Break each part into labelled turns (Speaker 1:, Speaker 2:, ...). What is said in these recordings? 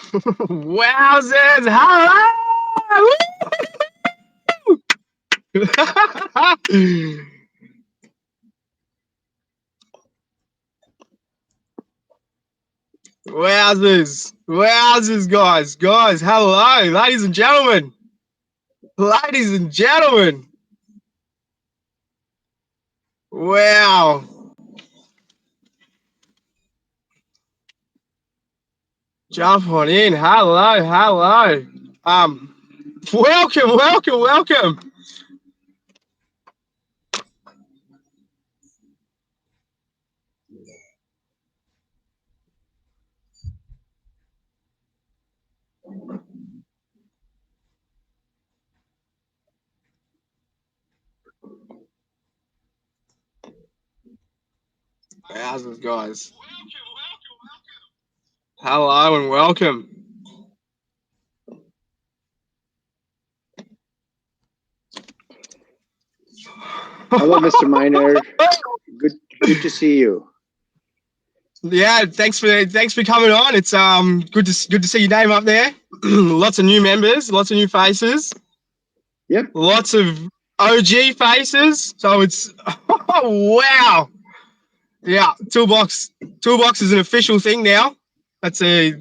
Speaker 1: Wowzers! Hello! Wowzers! Wowzers, guys! Hello, ladies and gentlemen! Ladies and gentlemen! Wow! Jump on in. Hello. Welcome. Wowzers, guys. Hello and welcome.
Speaker 2: Hello, Mr. Miner. Good to see you.
Speaker 1: Yeah, thanks for coming on. It's good to see your name up there. Lots of new members, lots of new faces.
Speaker 2: Yep.
Speaker 1: Lots of OG faces. So it's wow. Yeah, Toolbox is an official thing now. That's a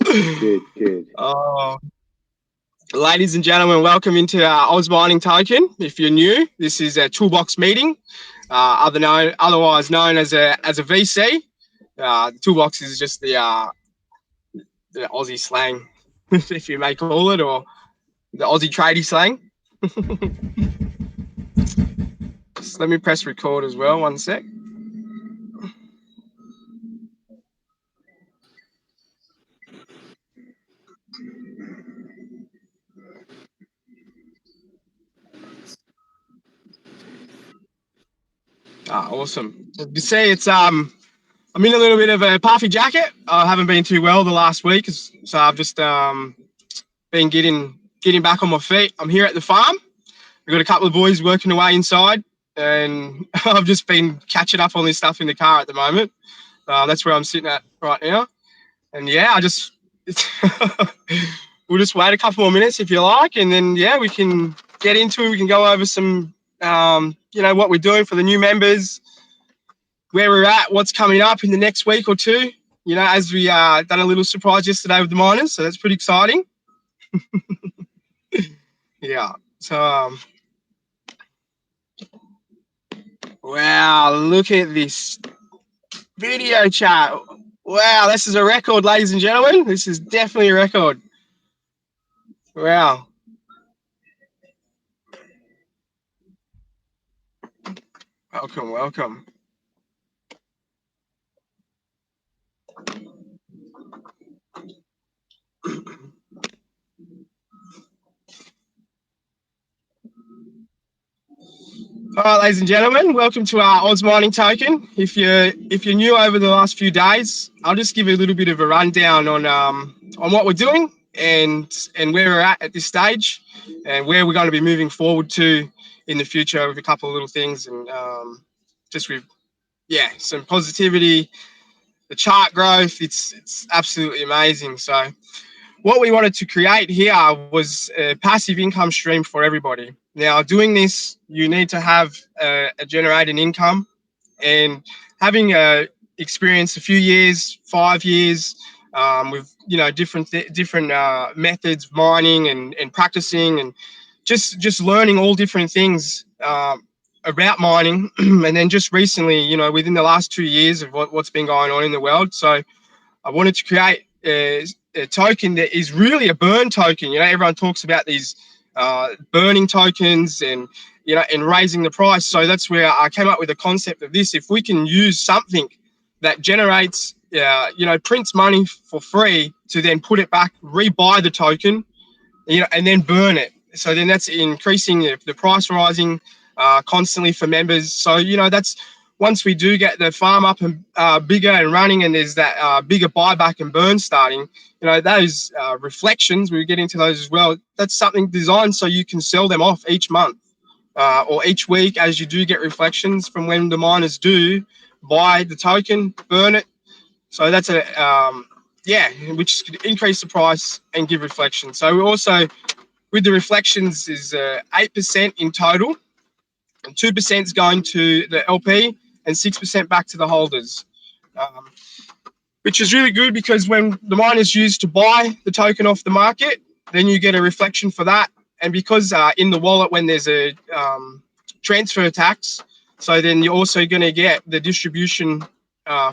Speaker 2: Good.
Speaker 1: Oh, ladies and gentlemen, welcome into Oz Mining Token. If you're new, this is a Toolbox meeting, otherwise known as a VC. Toolbox is just the Aussie slang, if you may call it, or the Aussie tradie slang. Just let me press record as well. One sec. Awesome. You see, it's I'm in a little bit of a puffy jacket. I haven't been too well the last week, so I've just been getting back on my feet. I'm here at the farm. We've got a couple of boys working away inside, and I've just been catching up on this stuff in the car at the moment. That's where I'm sitting at right now. And yeah, we'll just wait a couple more minutes if you like, and then yeah, we can get into it. We can go over some, what we're doing for the new members, where we're at, what's coming up in the next week or two. As we done a little surprise yesterday with the miners, so that's pretty exciting. Yeah. So wow, look at this video chat. Wow, this is a record, ladies and gentlemen. This is definitely a record. Wow. Welcome. All right, ladies and gentlemen, welcome to our Oz Mining Token. If you're new over the last few days, I'll just give you a little bit of a rundown on what we're doing and where we're at this stage, and where we're going to be moving forward to in the future with a couple of little things, and just with some positivity. The chart growth, it's absolutely amazing. So what we wanted to create here was a passive income stream for everybody. Now, doing this, you need to have a generating income, and having experienced a few years, 5 years, with different methods of mining and practicing, and just learning all different things about mining, and then just recently, within the last 2 years of what's been going on in the world. So I wanted to create a token that is really a burn token. Everyone talks about these burning tokens and raising the price. So that's where I came up with the concept of this. If we can use something that generates, prints money for free to then put it back, rebuy the token, and then burn it. So then that's increasing the price rising constantly for members. So, that's once we do get the farm up and bigger and running, and there's that bigger buyback and burn starting, those reflections, we get into those as well. That's something designed so you can sell them off each month or each week, as you do get reflections from when the miners do buy the token, burn it, So that's which could increase the price and give reflection. So we also, with the reflections, is 8% in total, and 2% is going to the LP and 6% back to the holders, um, which is really good because when the mine is used to buy the token off the market, then you get a reflection for that. And because in the wallet, when there's a transfer tax, so then you're also going to get the distribution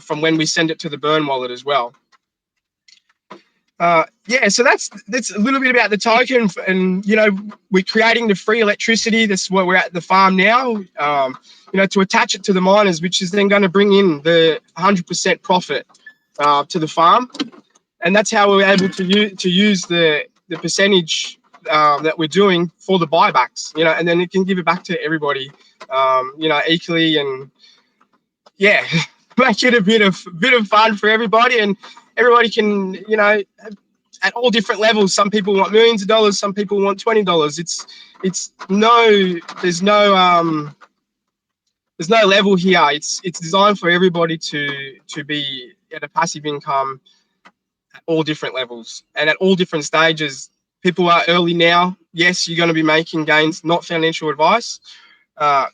Speaker 1: from when we send it to the burn wallet as well. So that's a little bit about the token, and we're creating the free electricity. That's what we're at the farm now. To attach it to the miners, which is then going to bring in the 100% profit to the farm, and that's how we're able to use the percentage that we're doing for the buybacks. And then it can give it back to everybody, equally, and yeah, make it a bit of fun for everybody, and everybody can, at all different levels. Some people want millions of dollars, some people want $20. There's no level here. It's designed for everybody to be at a passive income at all different levels and at all different stages. People are early now. Yes, you're going to be making gains, not financial advice. And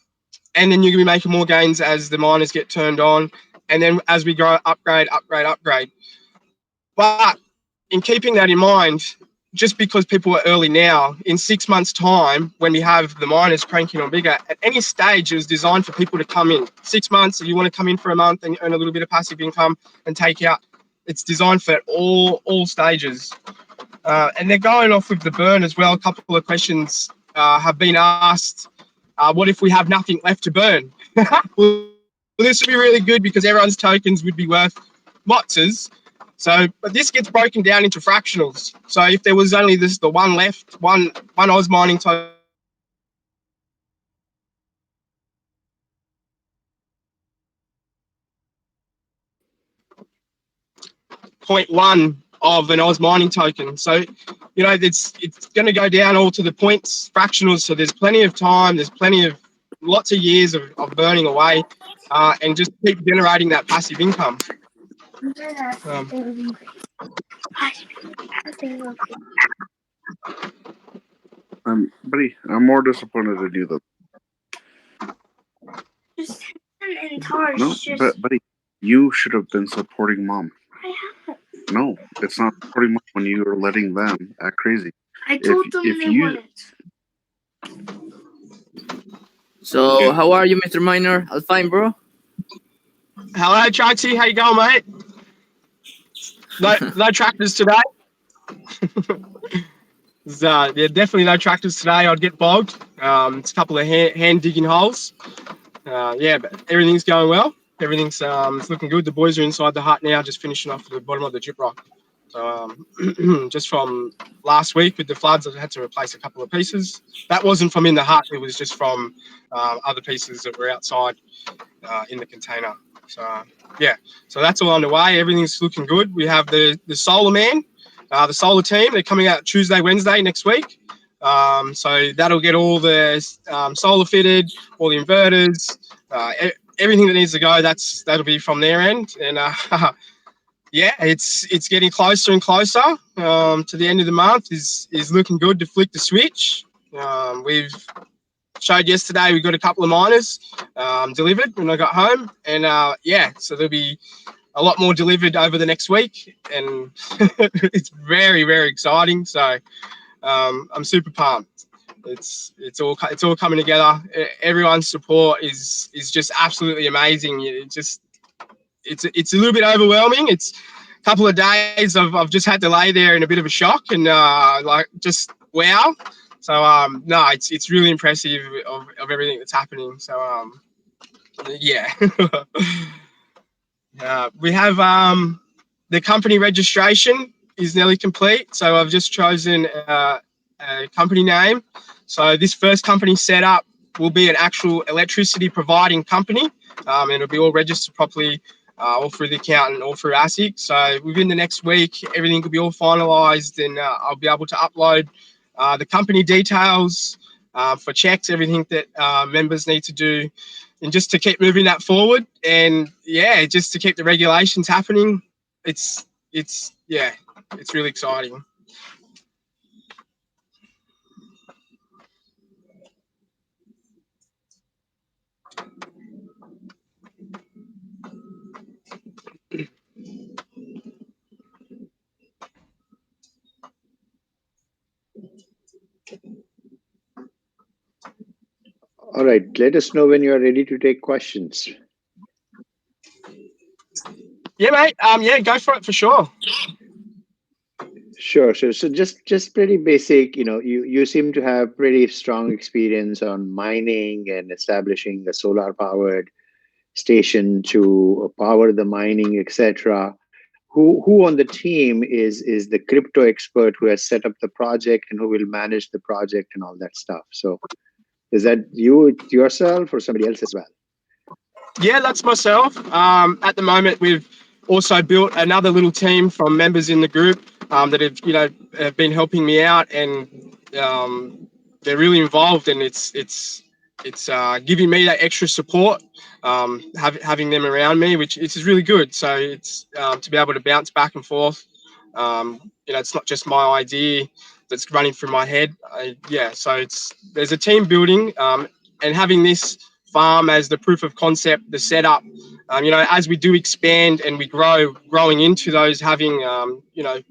Speaker 1: then you're going to be making more gains as the miners get turned on. And then as we grow, upgrade. But in keeping that in mind, just because people are early now, in 6 months' time, when we have the miners cranking on bigger, at any stage, it was designed for people to come in. 6 months, if you want to come in for a month and earn a little bit of passive income and take out, it's designed for all stages. And they're going off with the burn as well. A couple of questions have been asked. What if we have nothing left to burn? Well, this would be really good because everyone's tokens would be worth lots. So, but this gets broken down into fractionals. So if there was only the one left, one Oz mining token, point one of an Oz mining token. So, it's going to go down all to the points fractionals. So there's plenty of time. There's lots of years of burning away, and just keep generating that passive income.
Speaker 3: Buddy, I'm more disappointed in you though. No, but buddy, you should have been supporting mom. I haven't. No, it's not supporting mom when you are letting them act crazy. I told them they want it.
Speaker 4: So, how are you, Mr. Miner? I'm fine, bro.
Speaker 1: Hello, Traxy. How you going, mate? No tractors today. Definitely no tractors today. I'd get bogged. It's a couple of hand digging holes. But everything's going well. Everything's it's looking good. The boys are inside the hut now, just finishing off the bottom of the drip rock. So just from last week with the floods, I had to replace a couple of pieces. That wasn't from in the hut. It was just from other pieces that were outside in the container. So so that's all underway. Everything's looking good. We have the solar man, the solar team. They're coming out Tuesday, Wednesday next week. So that'll get all the solar fitted, all the inverters, everything that needs to go. That'll be from their end, and it's getting closer and closer to the end of the month. Is looking good to flick the switch. We've showed yesterday we got a couple of miners delivered when I got home, and so there'll be a lot more delivered over the next week, and it's very, very exciting. So I'm super pumped. It's all coming together. Everyone's support is just absolutely amazing. It's a little bit overwhelming. It's a couple of days I've just had to lay there in a bit of a shock and just wow. So no, it's really impressive of everything that's happening. So we have the company registration is nearly complete. So I've just chosen a company name. So this first company set up will be an actual electricity providing company, and it'll be all registered properly, all through the accountant, all through ASIC. So within the next week, everything will be all finalised, and I'll be able to upload the company details for checks, everything that members need to do, and just to keep moving that forward, and just to keep the regulations happening. it's yeah, it's really exciting.
Speaker 2: All right, let us know when you are ready to take questions.
Speaker 1: Yeah, mate. Yeah, go for it for sure.
Speaker 2: Sure. So just pretty basic, you seem to have pretty strong experience on mining and establishing a solar powered station to power the mining, etc. Who on the team is the crypto expert who has set up the project and who will manage the project and all that stuff? So is that you yourself or somebody else as well?
Speaker 1: Yeah, that's myself. At the moment, we've also built another little team from members in the group that have been helping me out, and they're really involved, and it's giving me that extra support, having them around me, which is really good. So it's to be able to bounce back and forth. It's not just my idea that's running through my head. So there's a team building, and having this farm as the proof of concept, the setup. As we do expand and we growing into those, having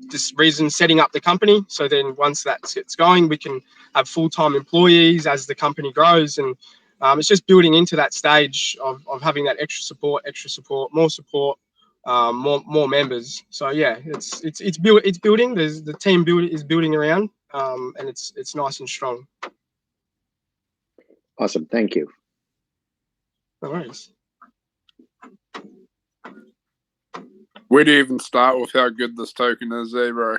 Speaker 1: this reason setting up the company. So then once that gets going, we can have full-time employees as the company grows, and it's just building into that stage of having that extra support, more support, more members. So yeah, it's building. There's the team is building around, and it's nice and strong.
Speaker 2: Awesome, thank you.
Speaker 1: No worries.
Speaker 5: Where do you even start with how good this token is, bro?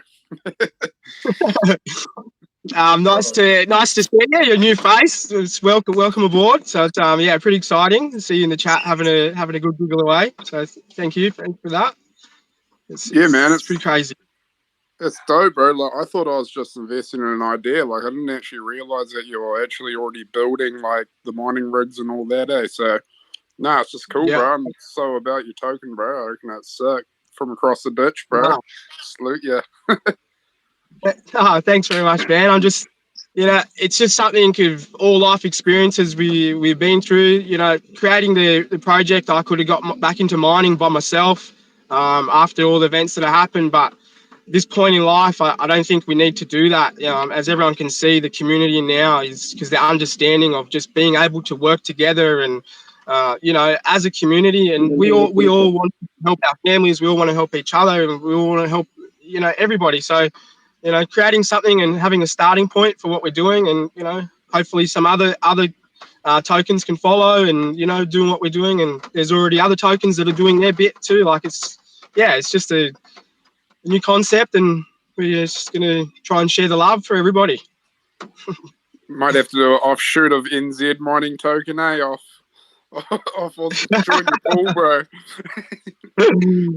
Speaker 1: Nice to see you. Your new face. It's welcome aboard. So it's pretty exciting to see you in the chat having a good giggle away. So thank you for that.
Speaker 5: Man,
Speaker 1: it's pretty crazy.
Speaker 5: It's dope, bro. Like, I thought I was just investing in an idea. Like, I didn't actually realize that you were actually already building like the mining rigs and all that. So it's just cool, bro. I'm so about your token, bro. I reckon that's sick. From across the ditch, bro.
Speaker 1: Wow.
Speaker 5: Salute you.
Speaker 1: Thanks very much, man. I'm just, it's just something of all life experiences we've been through. Creating the project, I could have got back into mining by myself after all the events that have happened, but this point in life, I don't think we need to do that. As everyone can see, the community now is because they're understanding of just being able to work together and, as a community, and we all want to help our families. We all want to help each other, and we all want to help, everybody. So, creating something and having a starting point for what we're doing, and hopefully some other tokens can follow, and doing what we're doing. And there's already other tokens that are doing their bit too. Like it's just a new concept, and we're just gonna try and share the love for everybody.
Speaker 5: Might have to do an offshoot of NZ mining token, off join your pool, bro.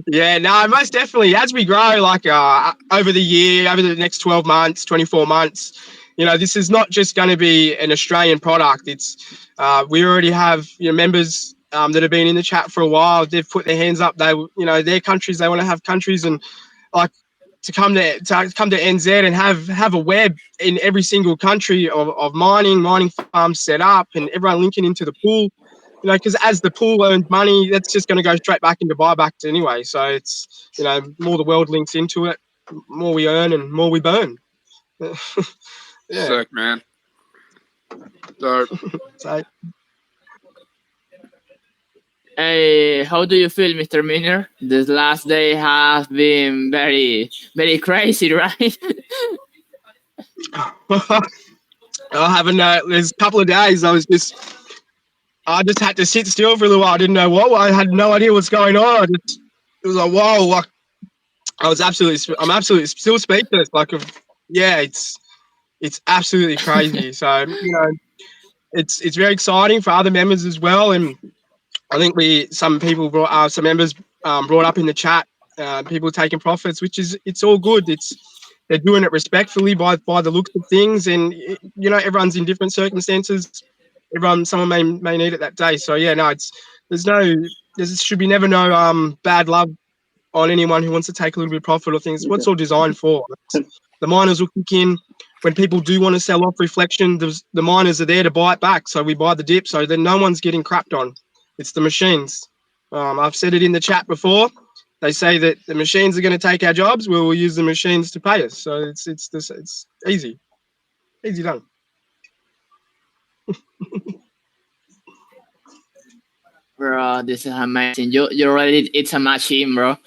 Speaker 1: Yeah, no, most definitely. As we grow, like over the next 12 months, 24 months, this is not just going to be an Australian product. It's we already have members that have been in the chat for a while. They've put their hands up. They, their countries, they want to have countries, and like to come to NZ and have a web in every single country of mining farms set up, and everyone linking into the pool. Because as the pool earns money, that's just going to go straight back into buybacks anyway. So it's, more the world links into it, more we earn and more we burn. Yeah.
Speaker 5: Sick, man. Dope.
Speaker 1: So,
Speaker 4: hey, how do you feel, Mr. Miner? This last day has been very, very crazy, right?
Speaker 1: I haven't. There's a couple of days I just had to sit still for a little while. I didn't know what. I had no idea what's going on. It was like, whoa! Like, I'm absolutely still speechless. Like, it's absolutely crazy. So it's very exciting for other members as well. And I think some members brought up in the chat, people taking profits, which is, it's all good. They're doing it respectfully by the looks of things, and everyone's in different circumstances. Someone may need it that day. So yeah, no, there should be never no bad love on anyone who wants to take a little bit of profit or things. What's all designed for? The miners will kick in when people do want to sell off reflection. The miners are there to buy it back, so we buy the dip, so then no one's getting crapped on. It's the machines. I've said it in the chat before. They say that the machines are going to take our jobs. Well, we'll use the machines to pay us. So it's easy done.
Speaker 4: Bro, this is amazing. You already, it's a machine, bro.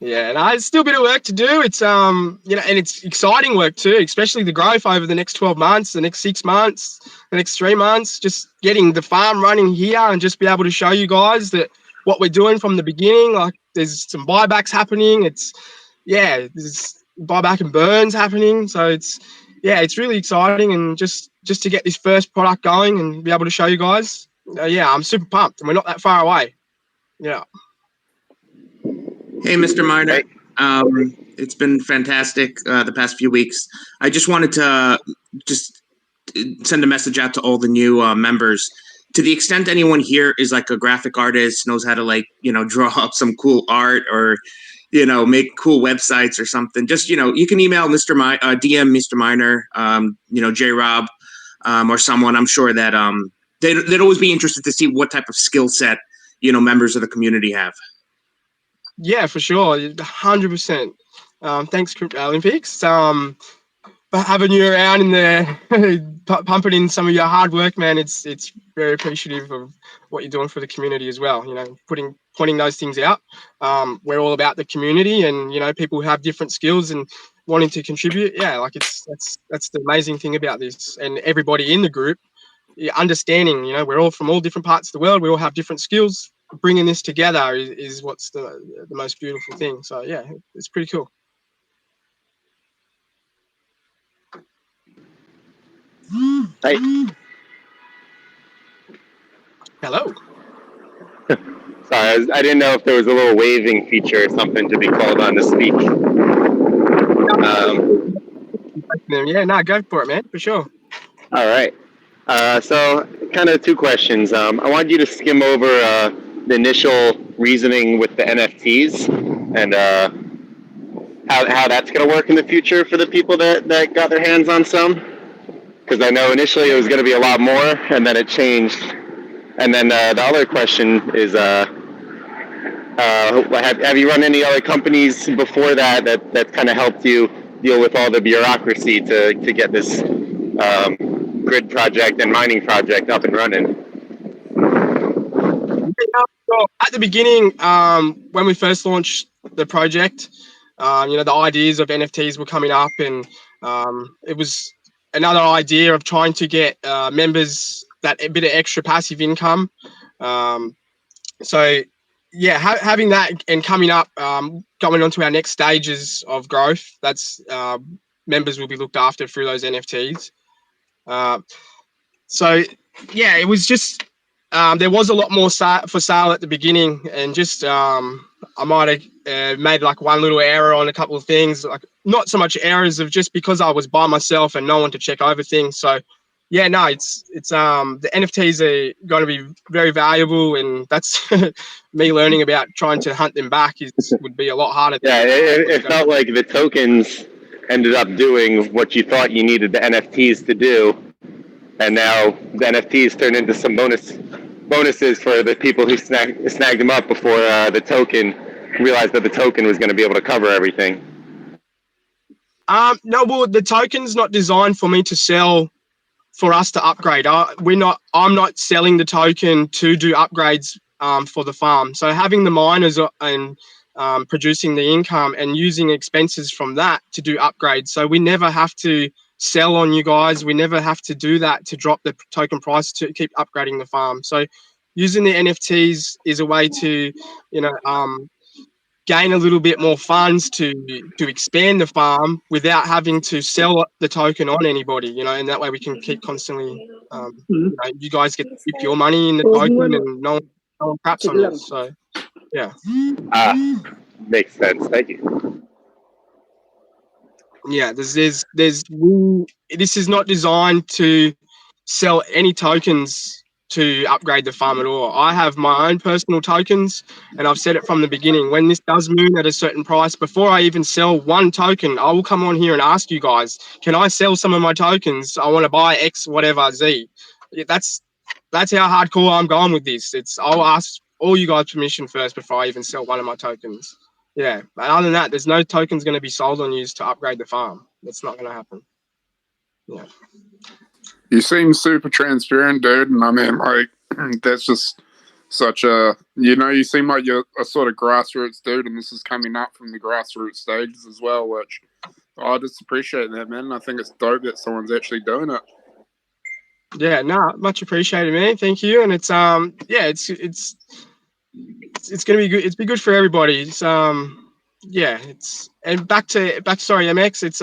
Speaker 1: Yeah, and it's still a bit of work to do. It's and it's exciting work too, especially the growth over the next 12 months, the next 6 months, the next 3 months, just getting the farm running here and just be able to show you guys that what we're doing from the beginning. Like there's some buybacks happening. There's buyback and burns happening. So it's really exciting, and just to get this first product going and be able to show you guys. I'm super pumped, and we're not that far away. Yeah.
Speaker 6: Hey, Mr. Miner. It's been fantastic the past few weeks. I just wanted to just send a message out to all the new members. To the extent anyone here is like a graphic artist, knows how to draw up some cool art or, make cool websites or something, just, you can email DM Mr. Miner, J-Rob, or someone. I'm sure that they'd always be interested to see what type of skill set, members of the community have.
Speaker 1: Yeah, for sure, 100%. Thanks, Olympics. For having you around in there, pumping in some of your hard work, man. It's very appreciative of what you're doing for the community as well. Pointing those things out. We're all about the community, and people who have different skills and wanting to contribute. Yeah, like that's the amazing thing about this, and everybody in the group understanding. We're all from all different parts of the world. We all have different skills. Bringing this together is what's the most beautiful thing. So yeah, it's pretty cool.
Speaker 7: Hi.
Speaker 1: Hello.
Speaker 7: Sorry, I didn't know if there was a little waving feature or something to be called on to speak.
Speaker 1: Go for it, man, for sure.
Speaker 7: All right. So kind of two questions. I wanted you to skim over the initial reasoning with the NFTs and how that's going to work in the future for the people that got their hands on some. Because I know initially it was going to be a lot more, and then it changed. And then the other question is, have you run any other companies before that kind of helped you deal with all the bureaucracy to get this grid project and mining project up and running?
Speaker 1: So at the beginning, when we first launched the project, the ideas of NFTs were coming up, and it was another idea of trying to get members that a bit of extra passive income. Having that and coming up, going on to our next stages of growth, that's members will be looked after through those NFTs. It was just there was a lot more for sale at the beginning, and just I might have made like one little error on a couple of things, like not so much errors of just because I was by myself and no one to check over things. So it's the NFTs are going to be very valuable, and that's me learning about trying to hunt them back would be a lot harder.
Speaker 7: It felt like the tokens ended up doing what you thought you needed the NFTs to do, and now the NFTs turned into some bonuses for the people who snagged them up before the token realized that the token was going to be able to cover everything.
Speaker 1: No, well, the token's not designed for me to sell for us to upgrade. I'm not selling the token to do upgrades for the farm. So having the miners and producing the income and using expenses from that to do upgrades. So we never have to sell on you guys. We never have to do that to drop the token price to keep upgrading the farm. So using the NFTs is a way to, gain a little bit more funds to expand the farm without having to sell the token on anybody, and that way we can keep constantly, you guys get to keep your money in the token and no one craps on you. So, yeah.
Speaker 7: Makes sense. Thank you.
Speaker 1: Yeah, this is not designed to sell any tokens to upgrade the farm at all. I have my own personal tokens, and I've said it from the beginning. When this does moon at a certain price, before I even sell one token, I will come on here and ask you guys, can I sell some of my tokens? I want to buy X whatever Z. That's how hardcore I'm going with this. I'll ask all you guys permission first before I even sell one of my tokens. Yeah, but other than that, there's no tokens going to be sold on you to upgrade the farm. That's not going to happen. Yeah.
Speaker 5: You seem super transparent, dude, and I mean, like, that's just such a, you seem like you're a sort of grassroots dude, and this is coming up from the grassroots stages as well, which I just appreciate that, man. I think it's dope that someone's actually doing it.
Speaker 1: Yeah, no, much appreciated, man. Thank you. And it's gonna be good. It's be good for everybody. It's and back to sorry, MX. It's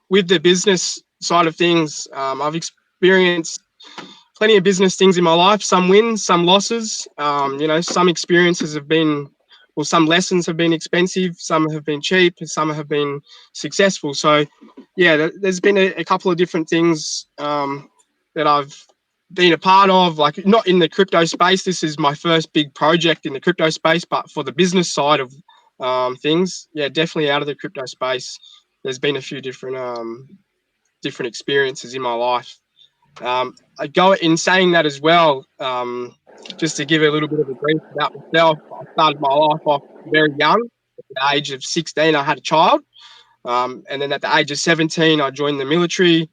Speaker 1: with the business side of things. I've experienced plenty of business things in my life. Some wins, some losses. Some experiences have been, well, some lessons have been expensive. Some have been cheap, and some have been successful. So, yeah, there's been a couple of different things that I've been a part of, like not in the crypto space. This is my first big project in the crypto space, but for the business side of things, yeah, definitely out of the crypto space. There's been a few different experiences in my life. I go in saying that as well, just to give a little bit of a brief about myself. I started my life off very young. At the age of 16, I had a child. And then at the age of 17, I joined the military.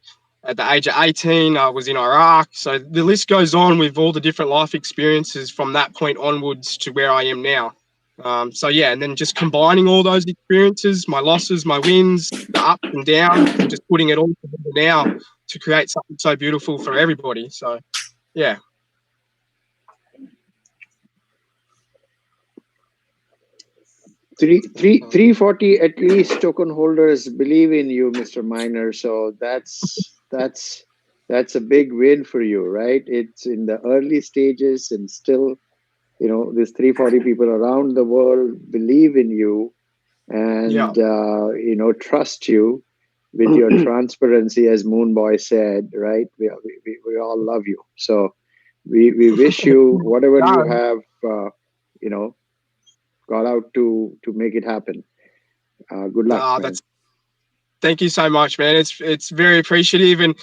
Speaker 1: At the age of 18, I was in Iraq. So the list goes on with all the different life experiences from that point onwards to where I am now. And then just combining all those experiences, my losses, my wins, the ups and downs, and just putting it all together now to create something so beautiful for everybody. So, yeah.
Speaker 2: Three 340 at least token holders believe in you, Mr. Miner. So that's a big win for you, right? It's in the early stages, and still, these 340 people around the world believe in you, and trust you with your transparency, as Moonboy said, right? We all love you. So we wish you whatever you have, got out to make it happen. Good luck, man.
Speaker 1: Thank you so much, man. It's very appreciative, and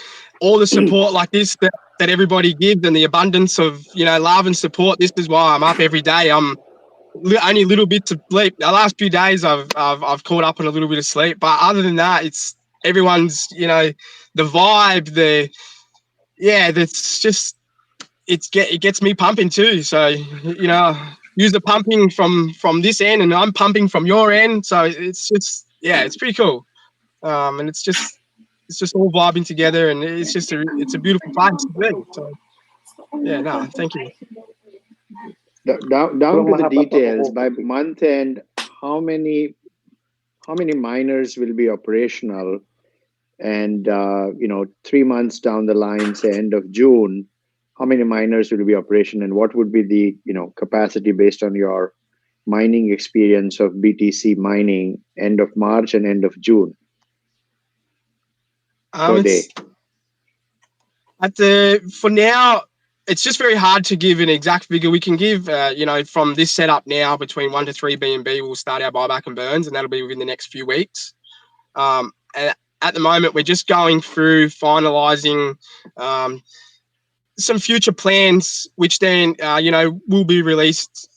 Speaker 1: all the support like this that everybody gives, and the abundance of love and support. This is why I'm up every day. I'm only little bits of sleep. The last few days I've caught up on a little bit of sleep, but other than that, it's everyone's the vibe. That's just it gets me pumping too. So use the pumping from this end, and I'm pumping from your end. So it's just it's pretty cool. And it's just all vibing together, and it's a beautiful place to be. So thank you.
Speaker 2: Down to the details. By month end, how many miners will be operational? And 3 months down the line, say end of June, how many miners will be operational, and what would be the capacity based on your mining experience of BTC mining end of March and end of June per day?
Speaker 1: For now, it's just very hard to give an exact figure. We can give, from this setup now, between 1 to 3 BNB, we'll start our buyback and burns, and that'll be within the next few weeks. And at the moment, we're just going through finalising some future plans, which then, will be released,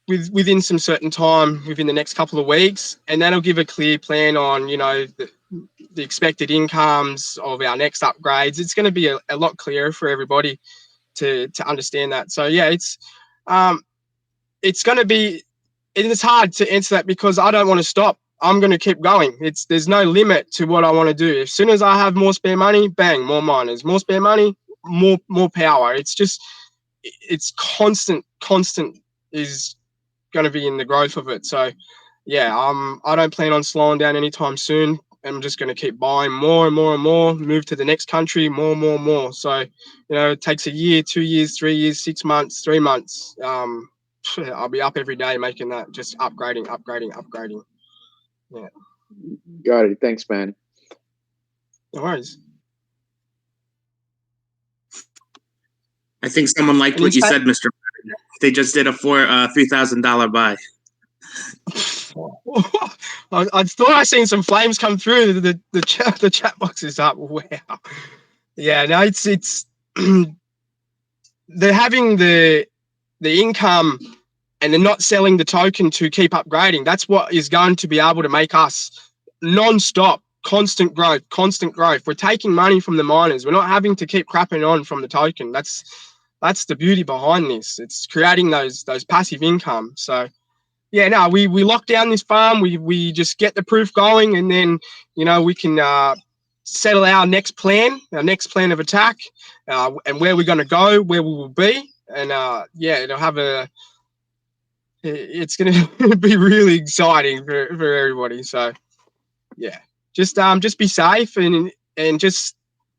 Speaker 1: within some certain time within the next couple of weeks, and that'll give a clear plan on, the expected incomes of our next upgrades. It's going to be a lot clearer for everybody to understand that. So it's going to be, it's hard to answer that because I don't want to stop. I'm going to keep going. There's no limit to what I want to do. As soon as I have more spare money, bang, more miners, more spare money, more power. It's constant is going to be in the growth of it. So I don't plan on slowing down anytime soon. I'm just going to keep buying more and more and more, move to the next country, more. So, it takes a year, 2 years, 3 years, 6 months, 3 months. I'll be up every day making that, just upgrading. Yeah.
Speaker 2: Got it. Thanks, man.
Speaker 1: No worries.
Speaker 6: I think someone liked what you said, Mr. They just did a $3,000 buy.
Speaker 1: I thought I seen some flames come through. The chat box is up. Wow. Yeah, no, it's they're having the income and they're not selling the token to keep upgrading. That's what is going to be able to make us non-stop, constant growth. We're taking money from the miners. We're not having to keep crapping on from the token. That's the beauty behind this. It's creating those passive income. So yeah, no, we lock down this farm. We just get the proof going, and then we can settle our next plan of attack, and where we're going to go, where we will be, and it'll have it's going to be really exciting for everybody. So yeah, just be safe and just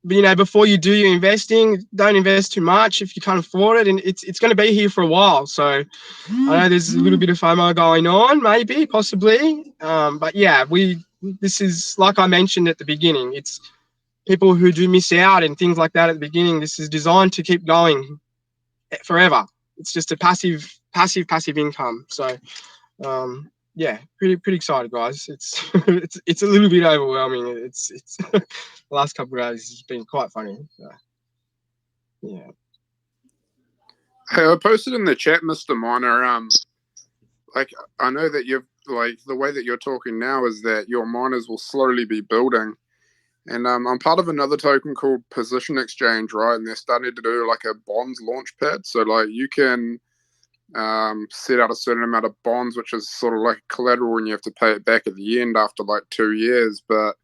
Speaker 1: before you do your investing, don't invest too much if you can't afford it, and it's going to be here for a while. So I know there's a little bit of FOMO going on, maybe, possibly, but yeah, this is, like I mentioned at the beginning, it's people who do miss out and things like that at the beginning. This is designed to keep going forever. It's just a passive income. So yeah, pretty excited, guys. It's it's a little bit overwhelming. It's the last couple of days has been quite funny. So, yeah.
Speaker 5: Hey, I posted in the chat, Mr. Miner. Like, I know that you've the way that you're talking now is that your miners will slowly be building, and I'm part of another token called Position Exchange, right? And they're starting to do like a bonds launch pad, so like you can set out a certain amount of bonds, which is sort of like collateral, and you have to pay it back at the end after like 2 years. But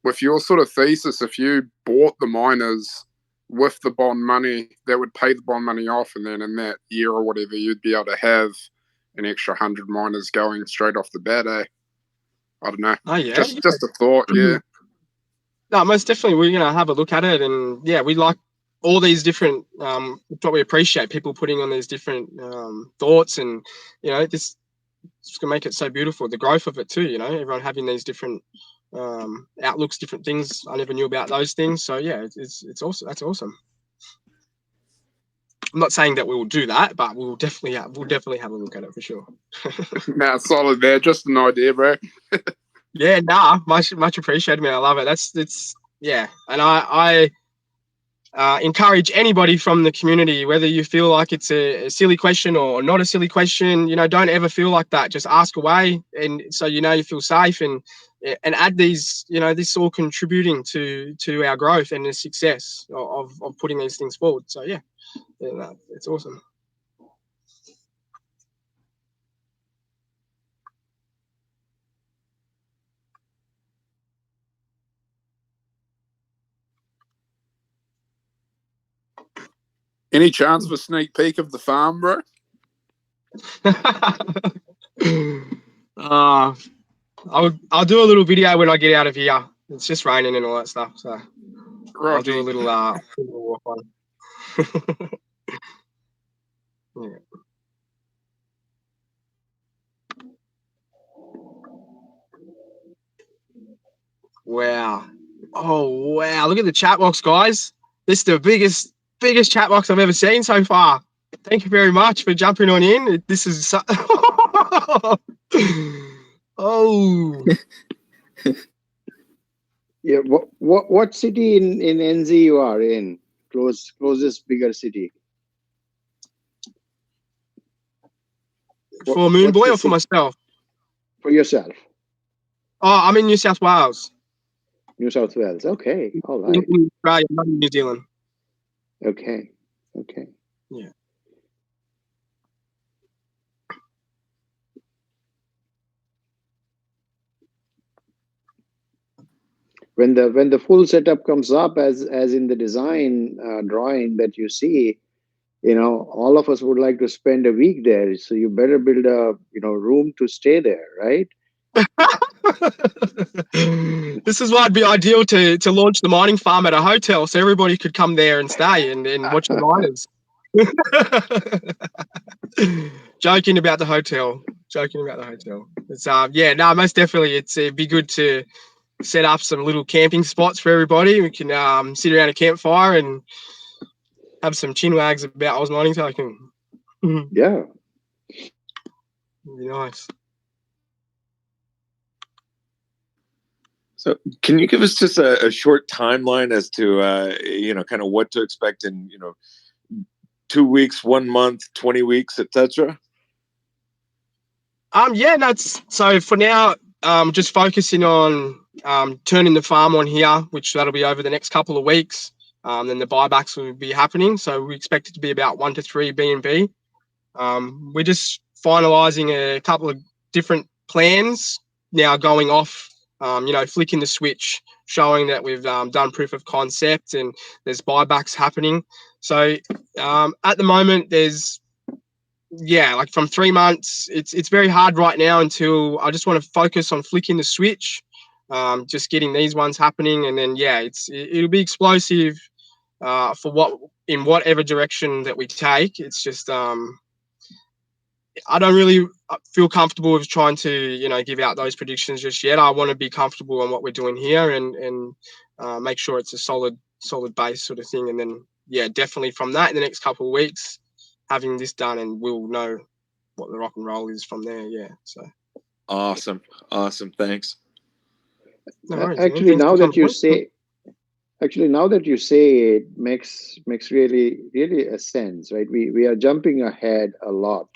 Speaker 5: with your sort of thesis, if you bought the miners with the bond money, that would pay the bond money off, and then in that year or whatever, you'd be able to have an extra 100 miners going straight off the bat. I don't know.
Speaker 1: Oh yeah,
Speaker 5: just a thought. Yeah.
Speaker 1: No, most definitely we're gonna have a look at it, and yeah, we like all these different. What we appreciate people putting on these different thoughts, and this it's gonna make it so beautiful. The growth of it too. Everyone having these different outlooks, different things. I never knew about those things. So yeah, it's awesome. That's awesome. I'm not saying that we will do that, but we'll definitely have a look at it for sure.
Speaker 5: Nah, solid there. Just an idea, bro.
Speaker 1: Yeah, nah, much appreciated, man. I love it. It's yeah, and I encourage anybody from the community, whether you feel like it's a silly question or not a silly question, don't ever feel like that. Just ask away, and so you feel safe, and add these, this all contributing to our growth and the success of putting these things forward. So yeah, it's awesome.
Speaker 5: Any chance of a sneak peek of the farm, bro?
Speaker 1: I'll do a little video when I get out of here. It's just raining and all that stuff, so
Speaker 5: Roger.
Speaker 1: I'll do a little walk on. Yeah. Wow. Oh wow, look at the chat box, guys. This is the biggest chat box I've ever seen so far. Thank you very much for jumping on in. This is oh.
Speaker 2: Yeah. What city in NZ you are in? Closest bigger city.
Speaker 1: For Moon Boy or for myself?
Speaker 2: For yourself.
Speaker 1: Oh, I'm in New South Wales.
Speaker 2: New South Wales. Okay. All right.
Speaker 1: In Australia, not in New Zealand.
Speaker 2: Okay.
Speaker 1: Yeah.
Speaker 2: When the full setup comes up as in the design drawing that you see, all of us would like to spend a week there. So you better build a room to stay there, right?
Speaker 1: This is why it'd be ideal to launch the mining farm at a hotel, so everybody could come there and stay and watch the miners. Joking about the hotel. It's most definitely it'd be good to set up some little camping spots for everybody. We can sit around a campfire and have some chin wags about Oz Mining Token.
Speaker 2: Yeah.
Speaker 1: Be nice.
Speaker 8: So can you give us just a short timeline as to, kind of what to expect in, 2 weeks, 1 month, 20 weeks, etc.?
Speaker 1: So for now, just focusing on turning the farm on here, which that'll be over the next couple of weeks. Then the buybacks will be happening. So we expect it to be about 1 to 3 BNB. We're just finalising a couple of different plans now going off, flicking the switch, showing that we've done proof of concept and there's buybacks happening. So at the moment, like from 3 months, it's very hard right now until I just want to focus on flicking the switch, just getting these ones happening. And then, it'll be explosive in whatever direction that we take. It's just, I don't really feel comfortable with trying to, give out those predictions just yet. I want to be comfortable on what we're doing here and make sure it's a solid base sort of thing. And then, definitely from that in the next couple of weeks, having this done, and we'll know what the rock and roll is from there. Yeah. So.
Speaker 8: Awesome. Thanks.
Speaker 1: No worries,
Speaker 2: actually, now that you say it makes really a sense, right? We are jumping ahead a lot.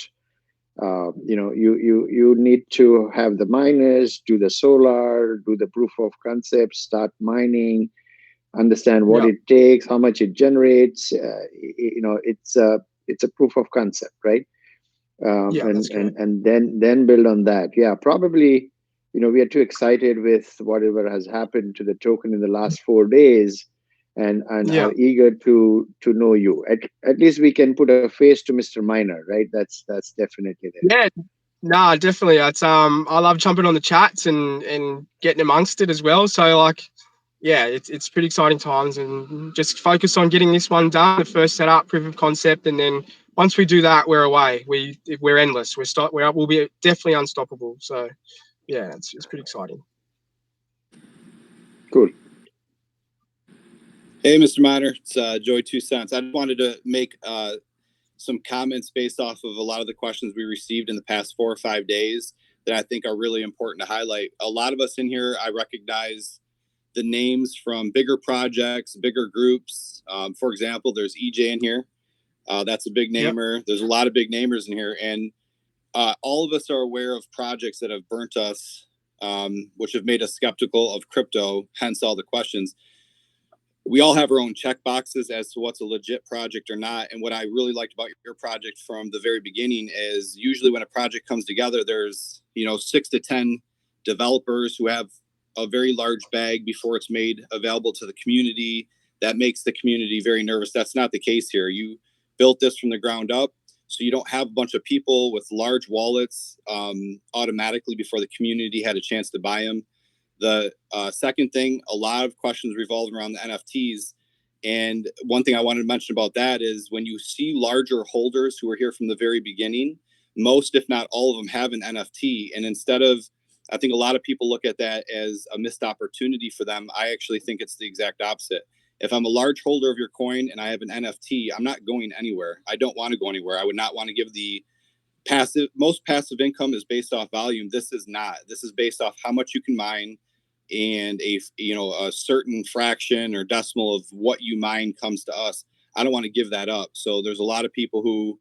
Speaker 2: You need to have the miners do the solar, do the proof of concept, start mining, understand what it takes, how much it generates. It's a proof of concept, right? And then build on that. Yeah, probably. We are too excited with whatever has happened to the token in the last 4 days, and are eager to know you. At least we can put a face to Mr. Miner, right? That's definitely there.
Speaker 1: Yeah, no, definitely. It's I love jumping on the chats and getting amongst it as well. So it's pretty exciting times, and just focus on getting this one done, the first setup, proof of concept, and then once we do that, we're away. We're endless. We'll be definitely unstoppable. So it's pretty exciting.
Speaker 2: Cool.
Speaker 9: Hey, Mr. Miner, it's Joey 2 Cents. I just wanted to make some comments based off of a lot of the questions we received in the past 4 or 5 days that I think are really important to highlight. A lot of us in here, I recognize the names from bigger projects, bigger groups. For example, there's EJ in here. That's a big namer. There's a lot of big namers in here. And all of us are aware of projects that have burnt us, which have made us skeptical of crypto, hence all the questions. We all have our own check boxes as to what's a legit project or not. And what I really liked about your project from the very beginning is usually when a project comes together, there's 6 to 10 developers who have a very large bag before it's made available to the community. That makes the community very nervous. That's not the case here. You built this from the ground up, so you don't have a bunch of people with large wallets automatically before the community had a chance to buy them. The second thing, a lot of questions revolving around the NFTs. And one thing I wanted to mention about that is when you see larger holders who are here from the very beginning, most, if not all of them, have an NFT. And instead of, I think a lot of people look at that as a missed opportunity for them. I actually think it's the exact opposite. If I'm a large holder of your coin and I have an NFT, I'm not going anywhere. I don't want to go anywhere. I would not want to give the most passive income is based off volume. This is not. This is based off how much you can mine, and a certain fraction or decimal of what you mine comes to us. I don't want to give that up. So there's a lot of people who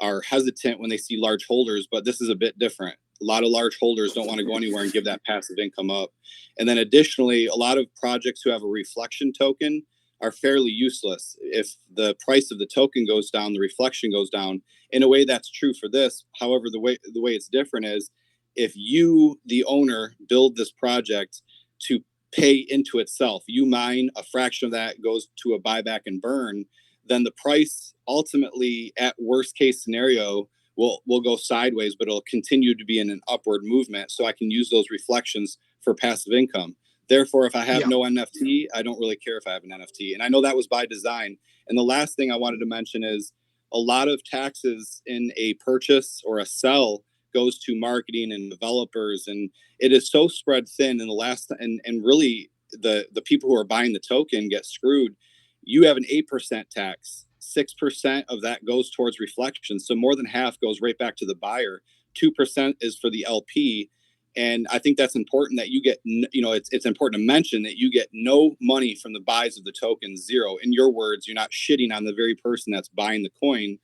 Speaker 9: are hesitant when they see large holders, but this is a bit different. A lot of large holders don't want to go anywhere and give that passive income up. And then additionally, a lot of projects who have a reflection token are fairly useless. If the price of the token goes down, the reflection goes down. In a way, that's true for this. However, the way it's different is if you, the owner, build this project to pay into itself, you mine a fraction of that goes to a buyback and burn, then the price ultimately, at worst case scenario, will go sideways, but it'll continue to be in an upward movement. So I can use those reflections for passive income. Therefore, if I have no NFT, I don't really care if I have an NFT. And I know that was by design. And the last thing I wanted to mention is a lot of taxes in a purchase or a sell goes to marketing and developers. And it is so spread thin in the last, and really the people who are buying the token get screwed. You have an 8% tax. 6% of that goes towards reflection. So more than half goes right back to the buyer. 2% is for the LP. And I think that's important that you get, it's important to mention that you get no money from the buys of the token, zero. In your words, you're not shitting on the very person that's buying the coin.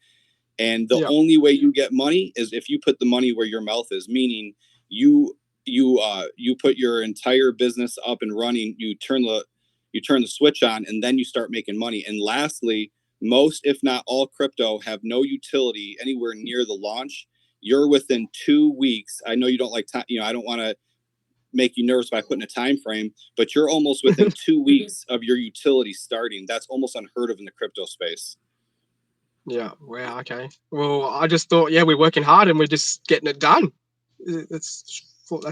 Speaker 9: And the only way you get money is if you put the money where your mouth is, meaning you put your entire business up and running, you turn the switch on, and then you start making money. And lastly, most, if not all, crypto have no utility anywhere near the launch. You're within 2 weeks. I know you don't like time, I don't want to make you nervous by putting a time frame, but you're almost within 2 weeks of your utility starting. That's almost unheard of in the crypto space.
Speaker 1: Yeah. Wow. Okay. Well, I just thought, we're working hard and we're just getting it done. That's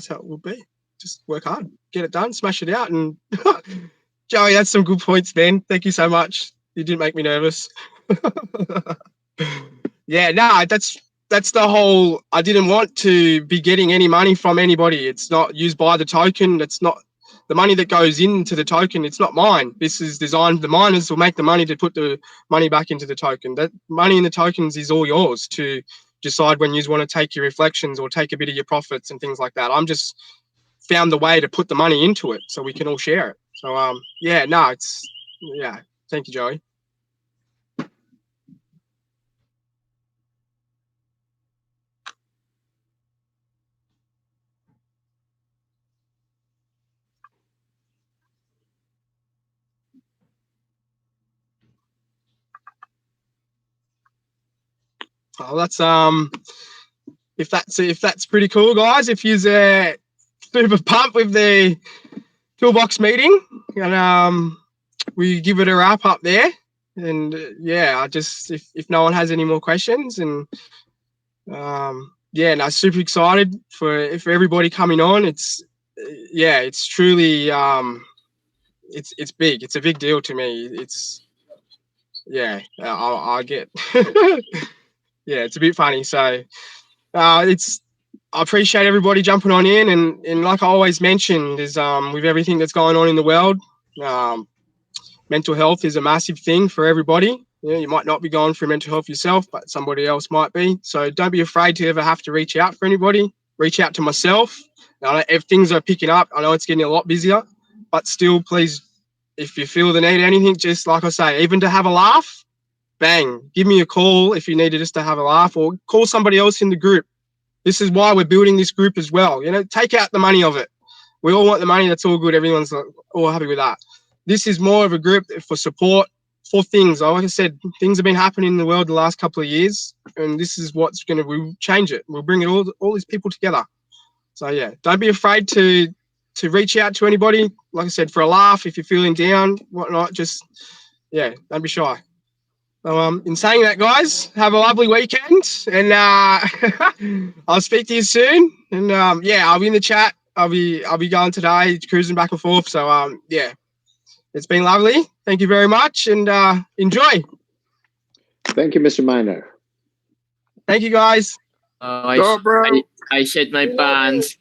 Speaker 1: how it will be. Just work hard, get it done, smash it out. And Joey, that's some good points, man. Thank you so much. You didn't make me nervous. Yeah, no, that's the whole. I didn't want to be getting any money from anybody. It's not used by the token. It's not the money that goes into the token. It's not mine. This is designed. The miners will make the money to put the money back into the token. That money in the tokens is all yours to decide when you want to take your reflections or take a bit of your profits and things like that. I'm just found the way to put the money into it so we can all share it. So thank you, Joey. Oh, that's if that's pretty cool, guys. If you're super pumped with the Toolbox meeting, and we give it a wrap up there. And I just if no one has any more questions, and super excited for everybody coming on. It's truly it's big. It's a big deal to me. I get it's a bit funny. So I appreciate everybody jumping on in, and like I always mention, is with everything that's going on in the world, mental health is a massive thing for everybody. You might not be going through mental health yourself, but somebody else might be. So don't be afraid to ever have to reach out for anybody. Reach out to myself. Now, if things are picking up, I know it's getting a lot busier, but still, please, if you feel the need, anything, just like I say, even to have a laugh, bang, give me a call if you need to just to have a laugh, or call somebody else in the group. This is why we're building this group as well. Take out the money of it. We all want the money. That's all good. Everyone's all happy with that. This is more of a group for support, for things. Like I said, things have been happening in the world the last couple of years, and this is what's going to change it. We'll bring all these people together. So don't be afraid to reach out to anybody. Like I said, for a laugh, if you're feeling down, whatnot, just don't be shy. So in saying that, guys, have a lovely weekend, and I'll speak to you soon. And I'll be in the chat. I'll be going today, cruising back and forth. So it's been lovely. Thank you very much, and enjoy.
Speaker 2: Thank you, Mr. Miner.
Speaker 1: Thank you, guys.
Speaker 4: I shit my pants.